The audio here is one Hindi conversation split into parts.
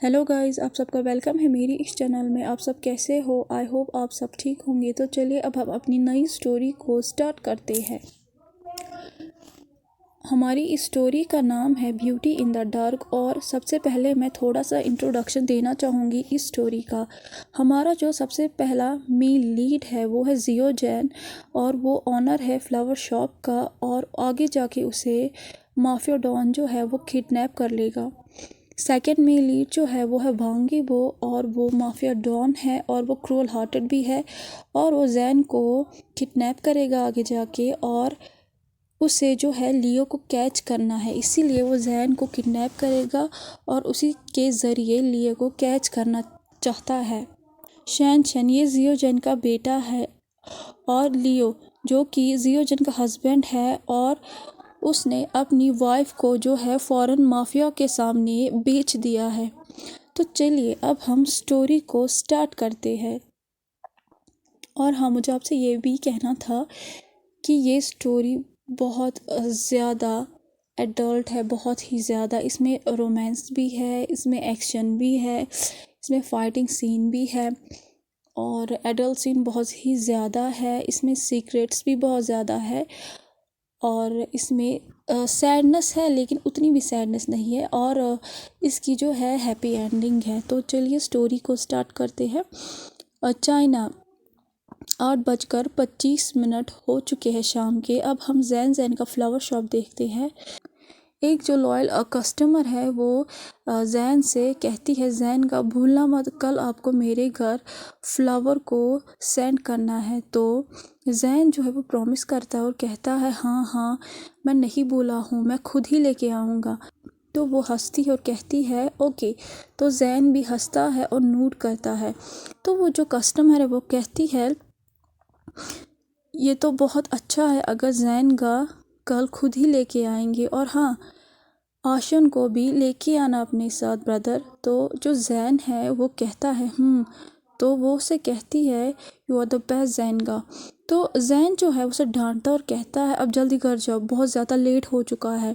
हेलो गाइस, आप सबका वेलकम है मेरी इस चैनल में। आप सब कैसे हो? आई होप आप सब ठीक होंगे। तो चलिए अब हम अपनी नई स्टोरी को स्टार्ट करते हैं। हमारी इस स्टोरी का नाम है ब्यूटी इन द डार्क। और सबसे पहले मैं थोड़ा सा इंट्रोडक्शन देना चाहूँगी इस स्टोरी का। हमारा जो सबसे पहला मेन लीड है वो है जियो जैन, और वो ऑनर है फ्लावर शॉप का। और आगे जाके उसे माफिया डॉन जो है वो किडनैप कर लेगा। सेकंड में लीड जो है वो है वांगी वो, और वो माफिया डॉन है और वो क्रूअल हार्टेड भी है। और वो जैन को किडनैप करेगा आगे जाके, और उसे जो है लियो को कैच करना है, इसीलिए वो जैन को किडनैप करेगा और उसी के ज़रिए लियो को कैच करना चाहता है। शैन शन ये जियो जैन का बेटा है, और लियो जो कि जियो जैन का हस्बैंड है, और उसने अपनी वाइफ को जो है फॉरेन माफिया के सामने बेच दिया है। तो चलिए अब हम स्टोरी को स्टार्ट करते हैं। और हाँ, मुझे आपसे ये भी कहना था कि ये स्टोरी बहुत ज़्यादा एडल्ट है, बहुत ही ज़्यादा। इसमें रोमांस भी है, इसमें एक्शन भी है, इसमें फाइटिंग सीन भी है, और एडल्ट सीन बहुत ही ज़्यादा है। इसमें सीक्रेट्स भी बहुत ज़्यादा है, और इसमें सैडनेस है लेकिन उतनी भी सैडनेस नहीं है, और इसकी जो है हैप्पी एंडिंग है। तो चलिए स्टोरी को स्टार्ट करते हैं। चाइना 8:25 हो चुके हैं शाम के। अब हम जैन का फ्लावर शॉप देखते हैं। एक जो लॉयल कस्टमर है वो जैन से कहती है, जैन का भूलना मत, कल आपको मेरे घर फ्लावर को सेंड करना है। तो जैन जो है वो प्रॉमिस करता है और कहता है, हाँ हाँ मैं नहीं भूला हूँ, मैं खुद ही लेके आऊँगा। तो वो हंसती है और कहती है ओके। तो जैन भी हंसता है और नोट करता है। तो वो जो कस्टमर है वो कहती है, ये तो बहुत अच्छा है अगर जैन का कल खुद ही लेके आएंगे, और हाँ आशन को भी लेके आना अपने साथ ब्रदर। तो जो जैन है वो कहता है तो वो उसे कहती है, you are the best Jain का। तो जैन जो है उसे डांटता और कहता है, अब जल्दी घर जाओ, बहुत ज़्यादा लेट हो चुका है।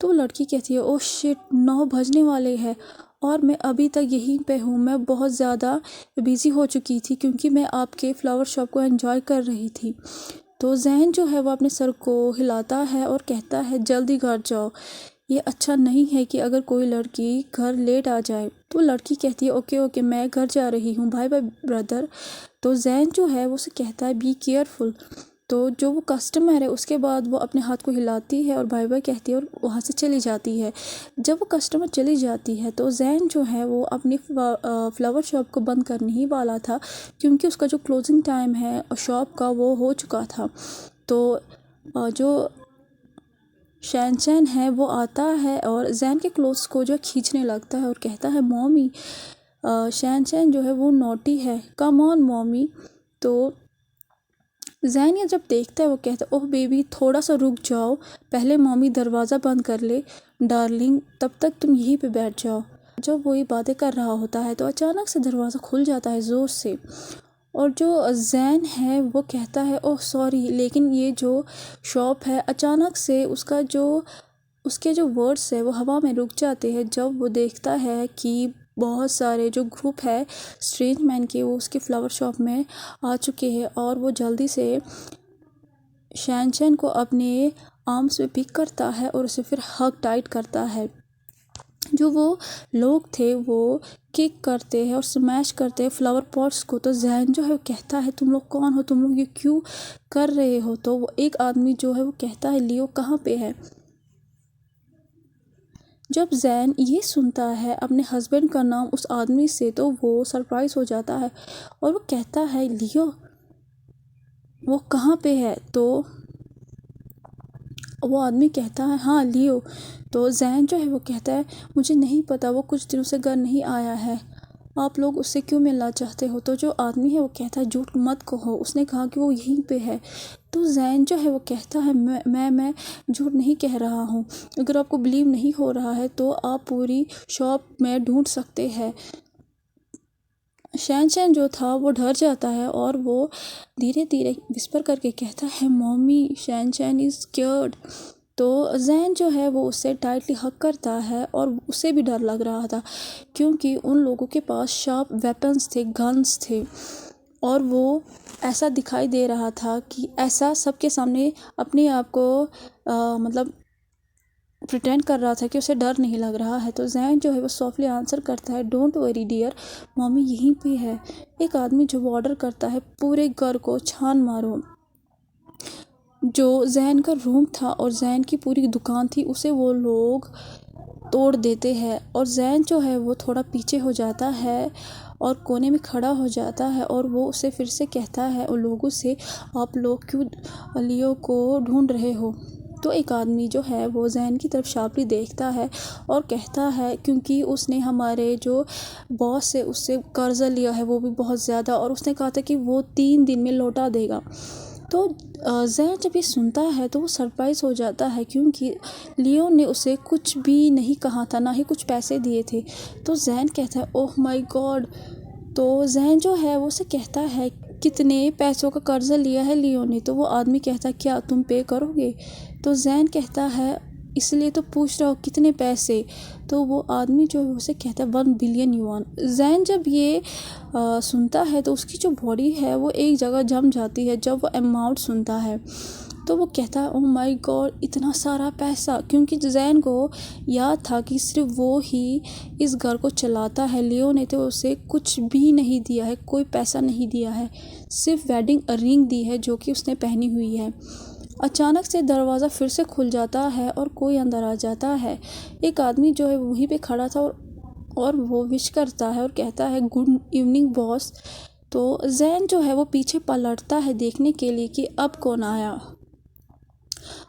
तो लड़की कहती है, ओह शिट, 9 बजने वाले हैं और मैं अभी तक यहीं पे हूँ। मैं बहुत ज़्यादा बिज़ी हो चुकी थी क्योंकि मैं आपके फ्लावर शॉप को एंजॉय कर रही थी। तो जैन जो है वो अपने सर को हिलाता है और कहता है, जल्दी घर जाओ, ये अच्छा नहीं है कि अगर कोई लड़की घर लेट आ जाए। तो लड़की कहती है, ओके ओके मैं घर जा रही हूँ, बाय बाय ब्रदर। तो जैन जो है वो उसे कहता है, बी केयरफुल। तो जो वो कस्टमर है उसके बाद वो अपने हाथ को हिलाती है और बाय बाय कहती है और वहाँ से चली जाती है। जब वो कस्टमर चली जाती है तो जैन जो है वो अपनी फ्लावर शॉप को बंद करने ही वाला था, क्योंकि उसका जो क्लोजिंग टाइम है शॉप का वो हो चुका था। तो जो शैनचैन है वो आता है और जैन के क्लोथ्स को जो खींचने लगता है और कहता है, मॉमी शैनचैन जो है वो नॉटी है, कम ऑन मॉमी। तो जैन ये जब देखता है वो कहता है, ओह बेबी थोड़ा सा रुक जाओ, पहले मॉमी दरवाज़ा बंद कर ले डार्लिंग, तब तक तुम यहीं पे बैठ जाओ। जब वो ये बातें कर रहा होता है तो अचानक से दरवाज़ा खुल जाता है ज़ोर से, और जो जैन है वो कहता है, ओह सॉरी, लेकिन ये जो शॉप है, अचानक से उसके जो वर्ड्स है वो हवा में रुक जाते हैं जब वो देखता है कि बहुत सारे जो ग्रुप है स्ट्रेंज मैन के वो उसके फ्लावर शॉप में आ चुके हैं। और वो जल्दी से शैनचैन को अपने आर्म्स में पिक करता है और उसे फिर हग टाइट करता है। जो वो लोग थे वो किक करते हैं और स्मैश करते हैं फ्लावर पॉट्स को। तो जैन जो है वो कहता है, तुम लोग कौन हो, तुम लोग ये क्यों कर रहे हो? तो वो एक आदमी जो है वो कहता है, लियो कहाँ पे है? जब जैन ये सुनता है अपने हस्बैंड का नाम उस आदमी से तो वो सरप्राइज हो जाता है और वो कहता है, लियो वो कहाँ पे है? तो वो आदमी कहता है, हाँ लियो। तो जैन जो है वो कहता है, मुझे नहीं पता, वो कुछ दिनों से घर नहीं आया है, आप लोग उससे क्यों मिलना चाहते हो? तो जो आदमी है वो कहता है, झूठ मत कहो, उसने कहा कि वो यहीं पे है। तो जैन जो है वो कहता है, मैं झूठ नहीं कह रहा हूँ, अगर आपको बिलीव नहीं हो रहा है तो आप पूरी शॉप में ढूंढ सकते हैं। शैनचैन जो था वो डर जाता है और वो धीरे धीरे विस्पर करके कहता है, मॉमी शैनचैन इज़ स्कैर्ड। तो जैन जो है वो उससे टाइटली हग करता है और उसे भी डर लग रहा था क्योंकि उन लोगों के पास शार्प वेपन्स थे, गन्स थे, और वो ऐसा दिखाई दे रहा था कि ऐसा सबके सामने अपने आप को मतलब प्रिटेंड कर रहा था कि उसे डर नहीं लग रहा है। तो जैन जो है वो सॉफ्टली आंसर करता है, डोंट वरी डियर, मम्मी यहीं पे है। एक आदमी जो ऑर्डर करता है, पूरे घर को छान मारो। जो जैन का रूम था और जैन की पूरी दुकान थी उसे वो लोग तोड़ देते हैं और जैन जो है वो थोड़ा पीछे हो जाता है और कोने में खड़ा हो जाता है और वो उसे फिर से कहता है उन लोगों से, आप लोग क्यों लियो को ढूंढ रहे हो। तो एक आदमी जो है वो जैन की तरफ शार्पली देखता है और कहता है क्योंकि उसने हमारे जो बॉस से उससे कर्जा लिया है वो भी बहुत ज़्यादा, और उसने कहा था कि वो 3 दिन में लौटा देगा। तो जैन जब ये सुनता है तो वो सरप्राइज़ हो जाता है क्योंकि लियो ने उसे कुछ भी नहीं कहा था, ना ही कुछ पैसे दिए थे। तो जैन कहता है, ओह माय गॉड। तो जैन जो है वो उसे कहता है, कितने पैसों का कर्जा लिया है लियो ने। तो वो आदमी कहता है, क्या तुम पे करोगे। तो जैन कहता है, इसलिए तो पूछ रहा हूँ कितने पैसे। तो वो आदमी जो है उसे कहता है 1 बिलियन युआन। जैन जब ये सुनता है तो उसकी जो बॉडी है वो एक जगह जम जाती है जब वो अमाउंट सुनता है। तो वो कहता है, ओह माय गॉड, इतना सारा पैसा। क्योंकि जैन को याद था कि सिर्फ वो ही इस घर को चलाता है, लियो ने तो उसे कुछ भी नहीं दिया है, कोई पैसा नहीं दिया है, सिर्फ वेडिंग रिंग दी है जो कि उसने पहनी हुई है। अचानक से दरवाज़ा फिर से खुल जाता है और कोई अंदर आ जाता है। एक आदमी जो है वहीं पे खड़ा था और वो विश करता है और कहता है, गुड इवनिंग बॉस। तो जैन जो है वो पीछे पलटता है देखने के लिए कि अब कौन आया।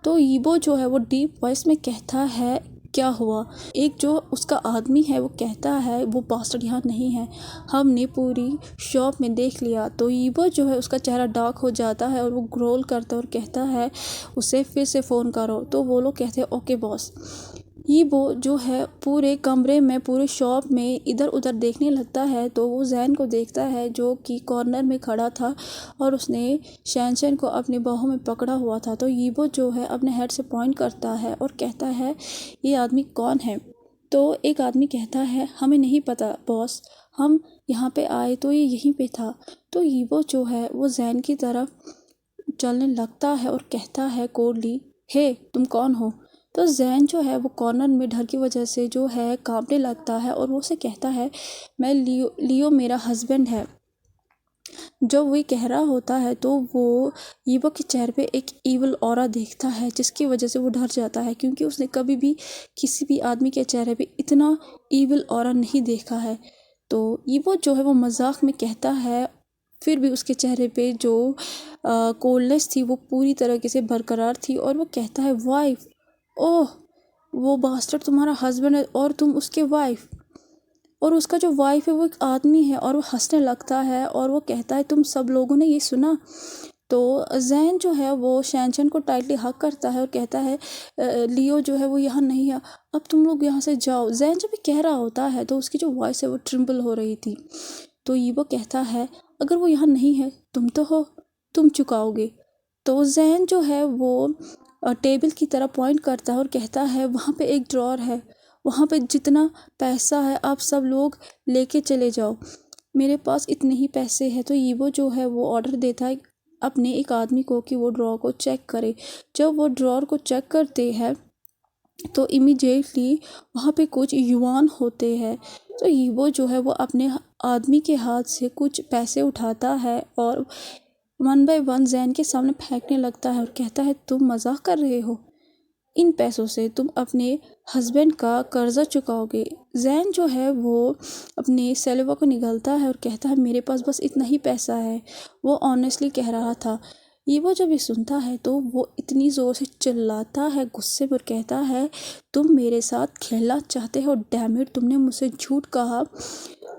तो ईबो जो है वो डीप वॉइस में कहता है, क्या हुआ। एक जो उसका आदमी है वो कहता है, वो बास्टर्ड यहाँ नहीं है, हमने पूरी शॉप में देख लिया। तो ईबो जो है उसका चेहरा डार्क हो जाता है और वो ग्रोल करता है और कहता है, उसे फिर से फ़ोन करो। तो वो लोग कहते हैं, ओके बॉस। ईबो जो है पूरे कमरे में, पूरे शॉप में इधर उधर देखने लगता है। तो वो जैन को देखता है जो कि कॉर्नर में खड़ा था और उसने शैनशैन को अपनी बाहों में पकड़ा हुआ था। तो ईबो जो है अपने हेड से पॉइंट करता है और कहता है, ये आदमी कौन है। तो एक आदमी कहता है, हमें नहीं पता बॉस, हम यहाँ पे आए तो ये यहीं पे था। तो ईबो जो है वो जैन की तरफ चलने लगता है और कहता है कोल्डली, हे तुम कौन हो। तो जैन जो है वो कॉर्नर में डर की वजह से जो है कांपने लगता है और वो उसे कहता है, मैं लियो मेरा हस्बैंड है। जब वो कह रहा होता है तो वो ईबो के चेहरे पे एक ईवल ऑरा देखता है जिसकी वजह से वो डर जाता है क्योंकि उसने कभी भी किसी भी आदमी के चेहरे पे इतना ईवल ऑरा नहीं देखा है। तो ईबो जो है वो मजाक में कहता है, फिर भी उसके चेहरे पे जो कोल्डनेस थी वो पूरी तरीके से बरकरार थी और वो कहता है, वाइफ, ओह वो बास्टर्ड तुम्हारा हस्बैंड है और तुम उसके वाइफ। और उसका जो वाइफ है वो एक आदमी है और वो हंसने लगता है और वो कहता है, तुम सब लोगों ने ये सुना। तो जैन जो है वो शैनचैन को टाइटली हग करता है और कहता है, लियो जो है वो यहाँ नहीं है, अब तुम लोग यहाँ से जाओ। जैन जब भी कह रहा होता है तो उसकी जो वॉइस है वो ट्रिम्बल हो रही थी। तो ईबो कहता है, अगर वो यहाँ नहीं है, तुम तो हो, तुम चुकाओगे। तो जैन जो है वो टेबल की तरफ पॉइंट करता है और कहता है, वहाँ पे एक ड्रॉर है, वहाँ पे जितना पैसा है आप सब लोग लेके चले जाओ, मेरे पास इतने ही पैसे हैं। तो ईबो जो है वो ऑर्डर देता है अपने एक आदमी को कि वो ड्रॉर को चेक करे। जब वो ड्रॉर को चेक करते हैं तो इमीडिएटली वहाँ पे कुछ युवान होते हैं। तो ईबो जो है वो अपने आदमी के हाथ से कुछ पैसे उठाता है और 1 बाय 1 जैन के सामने फेंकने लगता है और कहता है, तुम मजाक कर रहे हो, इन पैसों से तुम अपने हस्बैंड का कर्जा चुकाओगे। जैन जो है वो अपने सैलवा को निगलता है और कहता है, मेरे पास बस इतना ही पैसा है। वो ऑनेस्टली कह रहा था। ईवो जब ये सुनता है तो वो इतनी ज़ोर से चिल्लाता है गुस्से में और कहता है, तुम मेरे साथ खेलना चाहते हो, डैम इट, तुमने मुझसे झूठ कहा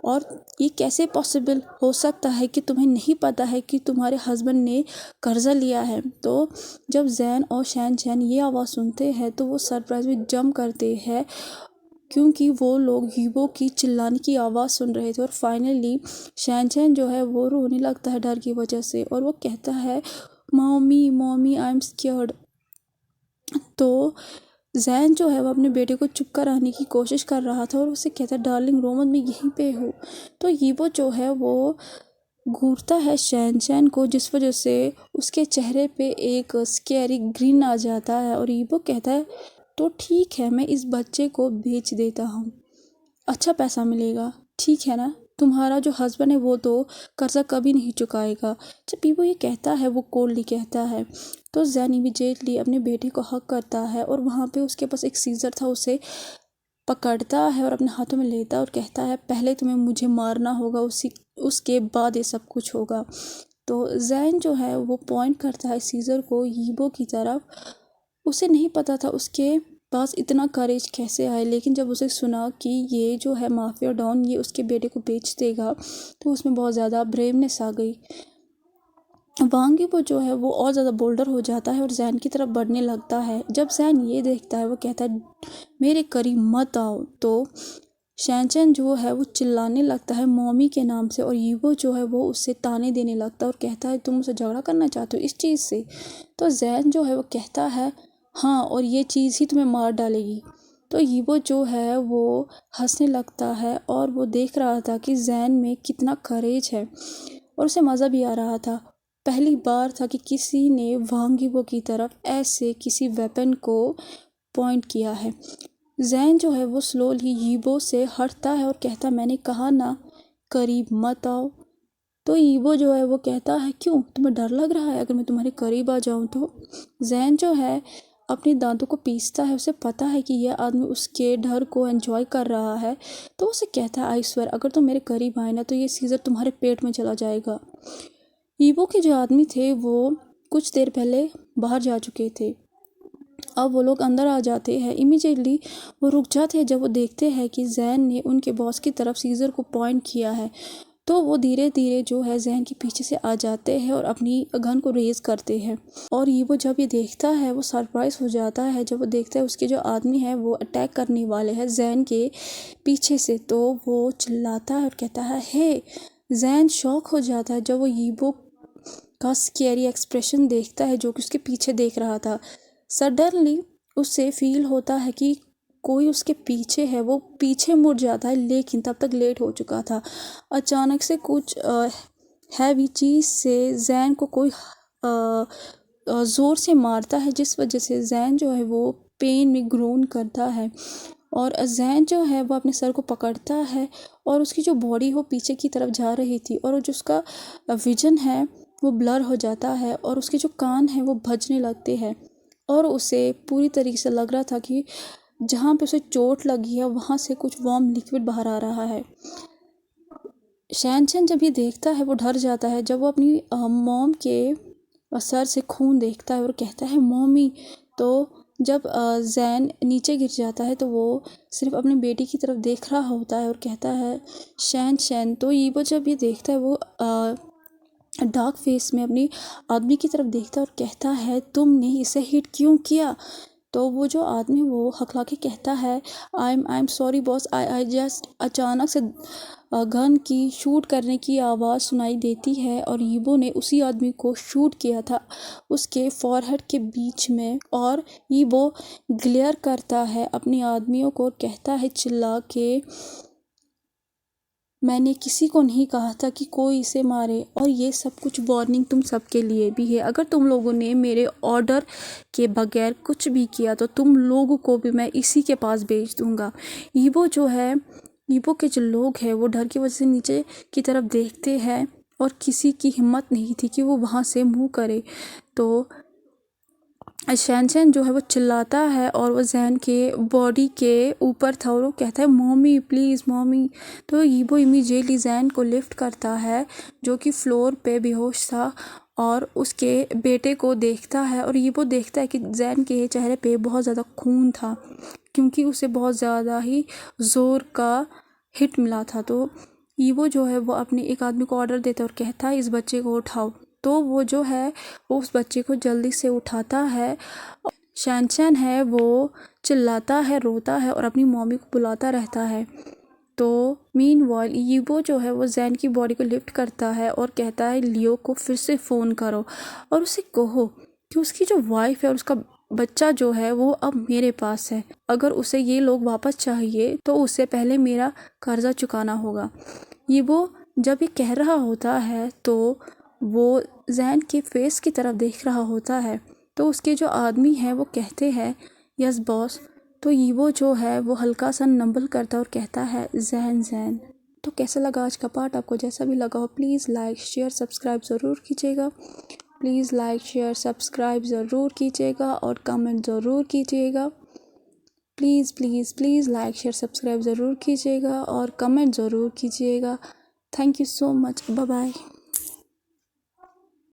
और ये कैसे पॉसिबल हो सकता है कि तुम्हें नहीं पता है कि तुम्हारे हस्बैंड ने कर्जा लिया है। तो जब जैन और शैनचैन ये आवाज़ सुनते हैं तो वो सरप्राइज में जंप करते हैं क्योंकि वो लोग ईबो की चिल्लाने की आवाज़ सुन रहे थे। और फाइनली शैनचैन जो है वो रोने लगता है डर की वजह से और वो कहता है, mummy mummy I am scared. तो जैन जो है वो अपने बेटे को चुप कराने की कोशिश कर रहा था और उसे कहता है डार्लिंग रो मत, मैं यहीं पे हूँ। तो यीबो जो है वो घूरता है शैनचैन को, जिस वजह से उसके चेहरे पे एक स्कैरी ग्रीन आ जाता है और यीबो कहता है तो ठीक है, मैं इस बच्चे को बेच देता हूँ, अच्छा पैसा मिलेगा, ठीक है ना। तुम्हारा जो हस्बैंड है वो तो कर्जा कभी नहीं चुकाएगा। जब पीबो ये कहता है वो कोल्डली कहता है तो जैन इमीडिएटली अपने बेटे को हक करता है और वहाँ पे उसके पास एक सीजर था, उसे पकड़ता है और अपने हाथों में लेता है और कहता है पहले तुम्हें मुझे मारना होगा, उसके बाद ये सब कुछ होगा। तो जैन जो है वो पॉइंट करता है सीजर को यीबो की तरफ। उसे नहीं पता था उसके पास इतना करेज कैसे आए, लेकिन जब उसे सुना कि ये जो है माफिया डॉन ये उसके बेटे को बेच देगा तो उसमें बहुत ज़्यादा ब्रेवनेस आ गई। वांग यीबो जो है वो और ज़्यादा बोल्डर हो जाता है और जैन की तरफ बढ़ने लगता है। जब जैन ये देखता है वो कहता है मेरे करीब मत आओ। तो शैनचैन जो है वो चिल्लाने लगता है मॉमी के नाम से और यीबो जो है वो उससे ताने देने लगता है और कहता है तुम मुझसे झगड़ा करना चाहते हो इस चीज़ से। तो जैन जो है वो कहता है हाँ, और ये चीज़ ही तुम्हें मार डालेगी। तो यीबो जो है वो हंसने लगता है और वो देख रहा था कि जैन में कितना करेज है और उसे मज़ा भी आ रहा था। पहली बार था कि किसी ने वांग यीबो की तरफ ऐसे किसी वेपन को पॉइंट किया है। जैन जो है वो स्लोली यीबो से हटता है और कहता मैंने कहा ना करीब मत आओ। तो यीबो जो है वो कहता है क्यों, तुम्हें डर लग रहा है अगर मैं तुम्हारे करीब आ जाऊं तो। जैन जो है अपने दांतों को पीसता है, उसे पता है कि यह आदमी उसके डर को एंजॉय कर रहा है। तो उसे कहता है आई स्वेयर अगर तुम मेरे करीब आए ना तो ये सीजर तुम्हारे पेट में चला जाएगा। यीबो के जो आदमी थे वो कुछ देर पहले बाहर जा चुके थे, अब वो लोग अंदर आ जाते हैं। इमीडिएटली वो रुक जाते हैं जब वो देखते हैं कि जैन ने उनके बॉस की तरफ सीजर को पॉइंट किया है। तो वो धीरे धीरे जो है जैन के पीछे से आ जाते हैं और अपनी गन को रेज करते हैं। और ये वो जब ये देखता है वो सरप्राइज हो जाता है जब वो देखता है उसके जो आदमी है वो अटैक करने वाले हैं जैन के पीछे से। तो वो चिल्लाता है और कहता है हे। जैन शॉक हो जाता है जब वो यीबो का स्कैरी एक्सप्रेशन देखता है जो कि उसके पीछे देख रहा था। सडनली उसे फील होता है कि कोई उसके पीछे है, वो पीछे मुड़ जाता है लेकिन तब तक लेट हो चुका था। अचानक से कुछ हैवी चीज़ से जैन को कोई ज़ोर से मारता है जिस वजह से जैन जो है वो पेन में ग्रोन करता है और जैन जो है वो अपने सर को पकड़ता है और उसकी जो बॉडी वो पीछे की तरफ जा रही थी और जो उसका विजन है वो ब्लर हो जाता है और उसके जो कान हैं वो भजने लगते हैं और उसे पूरी तरीके से लग रहा था कि जहाँ पे उसे चोट लगी है वहाँ से कुछ वार्म लिक्विड बाहर आ रहा है। शैनचैन जब ये देखता है वो डर जाता है जब वो अपनी मॉम के सर से खून देखता है और कहता है मॉमी। तो जब जैन नीचे गिर जाता है तो वो सिर्फ अपनी बेटी की तरफ देख रहा होता है और कहता है शैन। तो यीबो जब ये देखता है वो डार्क फेस में अपनी आदमी की तरफ देखता है और कहता है तुमने इसे हिट क्यों किया। तो वो जो आदमी वो हकला के कहता है I am sorry boss, I just. अचानक से गन की शूट करने की आवाज़ सुनाई देती है और यीबो ने उसी आदमी को शूट किया था उसके फॉरहेड के बीच में। और यीबो ग्लेयर करता है अपने आदमियों को और कहता है चिल्ला के मैंने किसी को नहीं कहा था कि कोई इसे मारे और ये सब कुछ वार्निंग तुम सबके लिए भी है। अगर तुम लोगों ने मेरे ऑर्डर के बगैर कुछ भी किया तो तुम लोगों को भी मैं इसी के पास भेज दूंगा। यीबो जो है, यीबो के जो लोग हैं वो डर की वजह से नीचे की तरफ देखते हैं और किसी की हिम्मत नहीं थी कि वो वहाँ से मूव करे। तो शैनचैन जो है वो चिल्लाता है और वो जैन के बॉडी के ऊपर था और वो कहता है मॉमी प्लीज़ मॉमी। तो यीबो इमीडिएटली जैन को लिफ्ट करता है जो कि फ्लोर पे बेहोश था और उसके बेटे को देखता है और यीबो देखता है कि जैन के चेहरे पे बहुत ज़्यादा खून था क्योंकि उसे बहुत ज़्यादा ही ज़ोर का हिट मिला था। तो यीबो जो है वो अपने एक आदमी को ऑर्डर देता है और कहता है इस बच्चे को उठाओ। तो वो जो है वो उस बच्चे को जल्दी से उठाता है। शैनचैन है वो चिल्लाता है, रोता है और अपनी मम्मी को बुलाता रहता है। तो मीनवाइल यीबो जो है वो जैन की बॉडी को लिफ्ट करता है और कहता है लियो को फिर से फ़ोन करो और उसे कहो कि उसकी जो वाइफ है और उसका बच्चा जो है वो अब मेरे पास है, अगर उसे ये लोग वापस चाहिए तो उससे पहले मेरा कर्जा चुकाना होगा। ये वो जब ये कह रहा होता है तो वो जैन के फेस की तरफ देख रहा होता है, तो उसके जो आदमी हैं वो कहते हैं यस बॉस। तो ये वो जो है वो हल्का सा नंबल करता है और कहता है जैन जैन। तो कैसा लगा आज का पार्ट? आपको जैसा भी लगा हो प्लीज़ लाइक शेयर सब्सक्राइब ज़रूर कीजिएगा। प्लीज़ लाइक शेयर सब्सक्राइब ज़रूर कीजिएगा और कमेंट ज़रूर कीजिएगा। Please please please like share subscribe ज़रूर कीजिएगा और कमेंट ज़रूर कीजिएगा। Thank you so much. Bye bye.